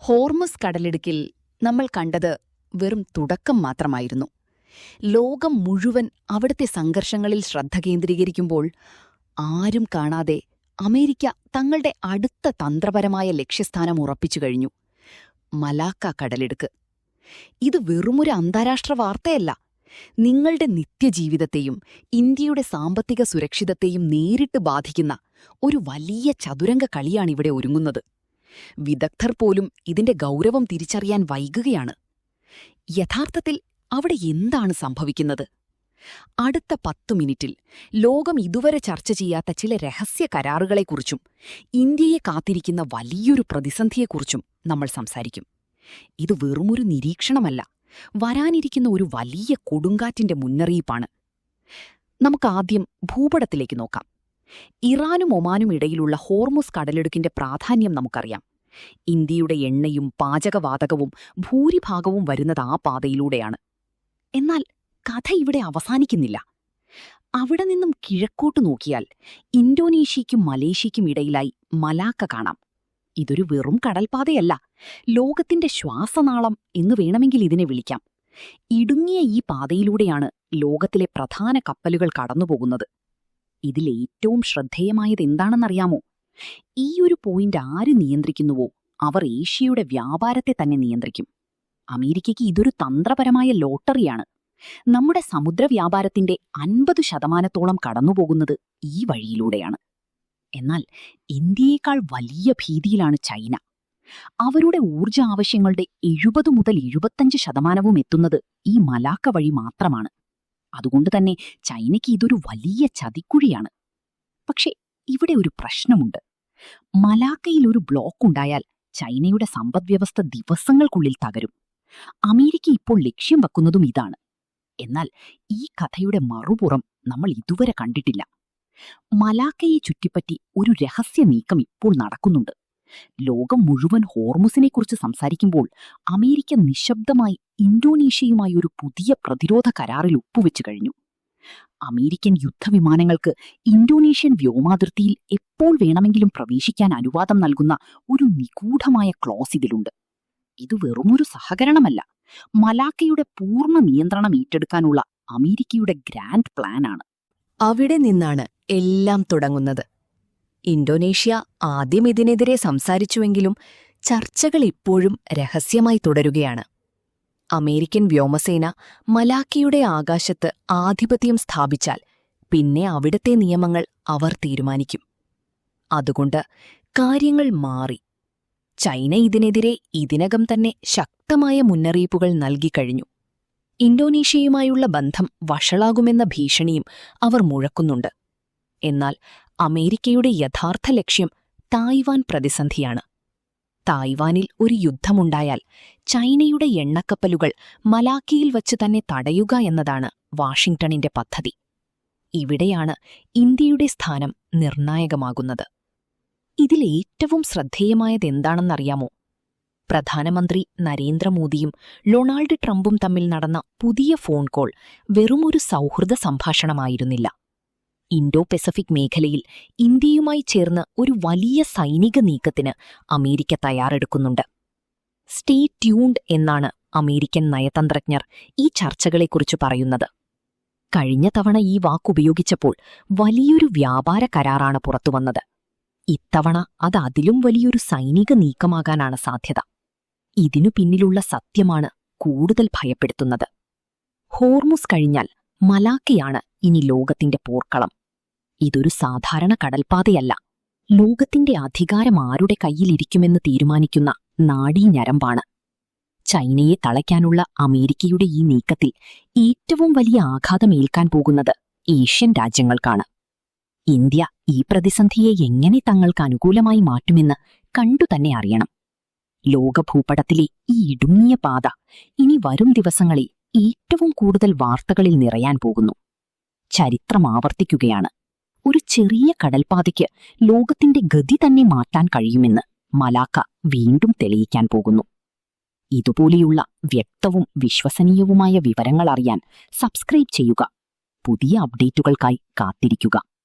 Hormuz കടലിടുക്കിൽ നമ്മൾ കണ്ടത് വെറും തുടക്കം മാത്രമായിരുന്നു. ലോകം മുഴുവൻ അവിടുത്തെ സംഘർഷങ്ങളിൽ ശ്രദ്ധ കേന്ദ്രീകരിക്കുമ്പോൾ ആരും കാണാതെ അമേരിക്ക തങ്ങളുടെ അടുത്ത തന്ത്രപരമായ ലക്ഷ്യസ്ഥാനം ഉറപ്പിച്ചു കഴിഞ്ഞു: മലാക്ക കടലിടുക്ക്. ഇത് വെറുമൊരു അന്താരാഷ്ട്ര വാർത്തയല്ല, നിങ്ങളുടെ നിത്യജീവിതത്തെയും ഇന്ത്യയുടെ സാമ്പത്തിക സുരക്ഷിതത്തെയും നേരിട്ട് ബാധിക്കുന്ന ഒരു വലിയ ചതുരംഗ കളിയാണിവിടെ ഒരുങ്ങുന്നത്. വിദഗ്ധർ പോലും ഇതിന്റെ ഗൗരവം തിരിച്ചറിയാൻ വൈകുകയാണ്. യഥാർത്ഥത്തിൽ അവിടെ എന്താണ് സംഭവിക്കുന്നത്? അടുത്ത 10 മിനിറ്റിൽ ലോകം ഇതുവരെ ചർച്ച ചെയ്യാത്ത ചില രഹസ്യ കരാറുകളെക്കുറിച്ചും ഇന്ത്യയെ കാത്തിരിക്കുന്ന വലിയൊരു പ്രതിസന്ധിയെക്കുറിച്ചും നമ്മൾ സംസാരിക്കും. ഇത് വെറുമൊരു നിരീക്ഷണമല്ല, വരാനിരിക്കുന്ന ഒരു വലിയ കൊടുങ്കാറ്റിന്റെ മുന്നറിയിപ്പാണ്. നമുക്കാദ്യം ഭൂപടത്തിലേക്ക് നോക്കാം. ഇറാനും ഒമാനും ഇടയിലുള്ള ഹോർമുസ് കടലിടുക്കിന്റെ പ്രാധാന്യം നമുക്കറിയാം. ഇന്ത്യയുടെ എണ്ണയും പാചകവാതകവും ഭൂരിഭാഗവും വരുന്നത് ആ പാതയിലൂടെയാണ്. എന്നാൽ കഥ ഇവിടെ അവസാനിക്കുന്നില്ല. അവിടെ നിന്നും കിഴക്കോട്ട് നോക്കിയാൽ ഇന്തോനേഷ്യയ്ക്കും മലേഷ്യയ്ക്കും ഇടയിലായി മലാക്ക കാണാം. ഇതൊരു വെറും കടൽപ്പാതയല്ല, ലോകത്തിന്റെ ശ്വാസനാളം എന്ന് വേണമെങ്കിൽ ഇതിനെ വിളിക്കാം. ഇടുങ്ങിയ ഈ പാതയിലൂടെയാണ് ലോകത്തിലെ പ്രധാന കപ്പലുകൾ കടന്നുപോകുന്നത്. ഇതിലേറ്റവും ശ്രദ്ധേയമായത് എന്താണെന്നറിയാമോ? ഈ ഒരു പോയിന്റ് ആര് നിയന്ത്രിക്കുന്നുവോ അവർ ഏഷ്യയുടെ വ്യാപാരത്തെ തന്നെ നിയന്ത്രിക്കും. അമേരിക്കയ്ക്ക് ഇതൊരു തന്ത്രപരമായ ലോട്ടറിയാണ്. നമ്മുടെ സമുദ്രവ്യാപാരത്തിന്റെ 50% കടന്നുപോകുന്നത് ഈ വഴിയിലൂടെയാണ്. എന്നാൽ ഇന്ത്യയേക്കാൾ വലിയ ഭീതിയിലാണ് ചൈന. അവരുടെ ഊർജ്ജ ആവശ്യങ്ങളുടെ 70 മുതൽ 75% എത്തുന്നത് ഈ മലാക്ക വഴി മാത്രമാണ്. അതുകൊണ്ടുതന്നെ ചൈനയ്ക്ക് ഇതൊരു വലിയ ചതിക്കുഴിയാണ്. പക്ഷേ ഇവിടെ ഒരു പ്രശ്നമുണ്ട്. മലാക്കയിൽ ഒരു ബ്ലോക്ക് ഉണ്ടായാൽ ചൈനയുടെ സമ്പദ്വ്യവസ്ഥ ദിവസങ്ങൾക്കുള്ളിൽ തകരും. അമേരിക്ക ഇപ്പോൾ ലക്ഷ്യം വെക്കുന്നതും ഇതാണ്. എന്നാൽ ഈ കഥയുടെ മറുപുറം നമ്മൾ ഇതുവരെ കണ്ടിട്ടില്ല. മലാക്കയെ ചുറ്റിപ്പറ്റി ഒരു രഹസ്യ നീക്കം ഇപ്പോൾ നടക്കുന്നുണ്ട്. ലോകം മുഴുവൻ ഹോർമുസിനെക്കുറിച്ച് സംസാരിക്കുമ്പോൾ അമേരിക്ക നിശബ്ദമായി ഇന്തോനേഷ്യയുമായി ഒരു പുതിയ പ്രതിരോധ കരാറിൽ ഒപ്പുവെച്ചു കഴിഞ്ഞു. അമേരിക്കൻ യുദ്ധവിമാനങ്ങൾക്ക് ഇന്തോനേഷ്യൻ വ്യോമാതിർത്തിയിൽ എപ്പോൾ വേണമെങ്കിലും പ്രവേശിക്കാൻ അനുവാദം നൽകുന്ന ഒരു നിഗൂഢമായ ക്ലോസ് ഇതിലുണ്ട്. ഇത് വെറുമൊരു സഹകരണമല്ല, മലാക്കയുടെ പൂർണ്ണ നിയന്ത്രണം ഏറ്റെടുക്കാനുള്ള അമേരിക്കയുടെ ഗ്രാൻഡ് പ്ലാനാണ്. അവിടെ നിന്നാണ് എല്ലാം തുടങ്ങുന്നത്. ഇന്തോനേഷ്യ ആദ്യം ഇതിനെതിരെ സംസാരിച്ചുവെങ്കിലും ചർച്ചകൾ ഇപ്പോഴും രഹസ്യമായി തുടരുകയാണ്. അമേരിക്കൻ വ്യോമസേന മലാക്കയുടെ ആകാശത്ത് ആധിപത്യം സ്ഥാപിച്ചാൽ പിന്നെ അവിടത്തെ നിയമങ്ങൾ അവർ തീരുമാനിക്കും. അതുകൊണ്ട് കാര്യങ്ങൾ മാറി. ചൈന ഇതിനെതിരെ ഇതിനകം തന്നെ ശക്തമായ മുന്നറിയിപ്പുകൾ നൽകിക്കഴിഞ്ഞു. ഇന്തോനേഷ്യയുമായുള്ള ബന്ധം വഷളാകുമെന്ന ഭീഷണിയും അവർ മുഴക്കുന്നുണ്ട്. എന്നാൽ അമേരിക്കയുടെ യഥാർത്ഥ ലക്ഷ്യം തായ്വാൻ പ്രതിസന്ധിയാണ്. തായ്വാനിൽ ഒരു യുദ്ധമുണ്ടായാൽ ചൈനയുടെ എണ്ണക്കപ്പലുകൾ മലാക്കയിൽ വച്ച് തന്നെ തടയുക എന്നതാണ് വാഷിംഗ്ടണിന്റെ പദ്ധതി. ഇവിടെയാണ് ഇന്ത്യയുടെ സ്ഥാനം നിർണായകമാകുന്നത്. ഇതിലേറ്റവും ശ്രദ്ധേയമായതെന്താണെന്നറിയാമോ? പ്രധാനമന്ത്രി നരേന്ദ്രമോദിയും ഡൊണാൾഡ് ട്രംപും തമ്മിൽ നടന്ന പുതിയ ഫോൺ കോൾ വെറുമൊരു സൗഹൃദ സംഭാഷണമായിരുന്നില്ല. ഇൻഡോ പസഫിക് മേഖലയിൽ ഇന്ത്യയുമായി ചേർന്ന് ഒരു വലിയ സൈനിക നീക്കത്തിന് അമേരിക്ക തയ്യാറെടുക്കുന്നുണ്ട്. സ്റ്റേ ട്യൂൺഡ് എന്നാണ് അമേരിക്കൻ നയതന്ത്രജ്ഞർ ഈ ചർച്ചകളെക്കുറിച്ച് പറയുന്നത്. കഴിഞ്ഞ തവണ ഈ വാക്കുപയോഗിച്ചപ്പോൾ വലിയൊരു വ്യാപാര കരാറാണ് പുറത്തുവന്നത്. ഇത്തവണ അത് അതിലും വലിയൊരു സൈനിക നീക്കമാകാനാണ് സാധ്യത. ഇതിനു പിന്നിലുള്ള സത്യമാണ് കൂടുതൽ ഭയപ്പെടുത്തുന്നത്. ഹോർമുസ് കഴിഞ്ഞാൽ മലാക്കയാണ് ഇനി ലോകത്തിന്റെ പോർക്കളം. ഇതൊരു സാധാരണ കടൽപ്പാതയല്ല, ലോകത്തിന്റെ അധികാരം ആരുടെ കയ്യിലിരിക്കുമെന്ന് തീരുമാനിക്കുന്ന നാഡീഞരമ്പാണ്. ചൈനയെ തളയ്ക്കാനുള്ള അമേരിക്കയുടെ ഈ നീക്കത്തിൽ ഏറ്റവും വലിയ ആഘാതമേൽക്കാൻ പോകുന്നത് ഏഷ്യൻ രാജ്യങ്ങൾക്കാണ്. ഇന്ത്യ ഈ പ്രതിസന്ധിയെ എങ്ങനെ തങ്ങൾക്ക് അനുകൂലമായി മാറ്റുമെന്ന് കണ്ടുതന്നെ അറിയണം. ലോകഭൂപടത്തിലെ ഈ ഇടുങ്ങിയ പാത ഇനി വരും ദിവസങ്ങളിൽ ഏറ്റവും കൂടുതൽ വാർത്തകളിൽ നിറയാൻ പോകുന്നു. ചരിത്രം ആവർത്തിക്കുകയാണ്. ഒരു ചെറിയ കടൽപ്പാതയ്ക്ക് ലോകത്തിന്റെ ഗതി തന്നെ മാറ്റാൻ കഴിയുമെന്ന് മലാക്ക വീണ്ടും തെളിയിക്കാൻ പോകുന്നു. ഇതുപോലെയുള്ള വ്യക്തവും വിശ്വസനീയവുമായ വിവരങ്ങൾ അറിയാൻ സബ്സ്ക്രൈബ് ചെയ്യുക. പുതിയ അപ്ഡേറ്റുകൾക്കായി കാത്തിരിക്കുക.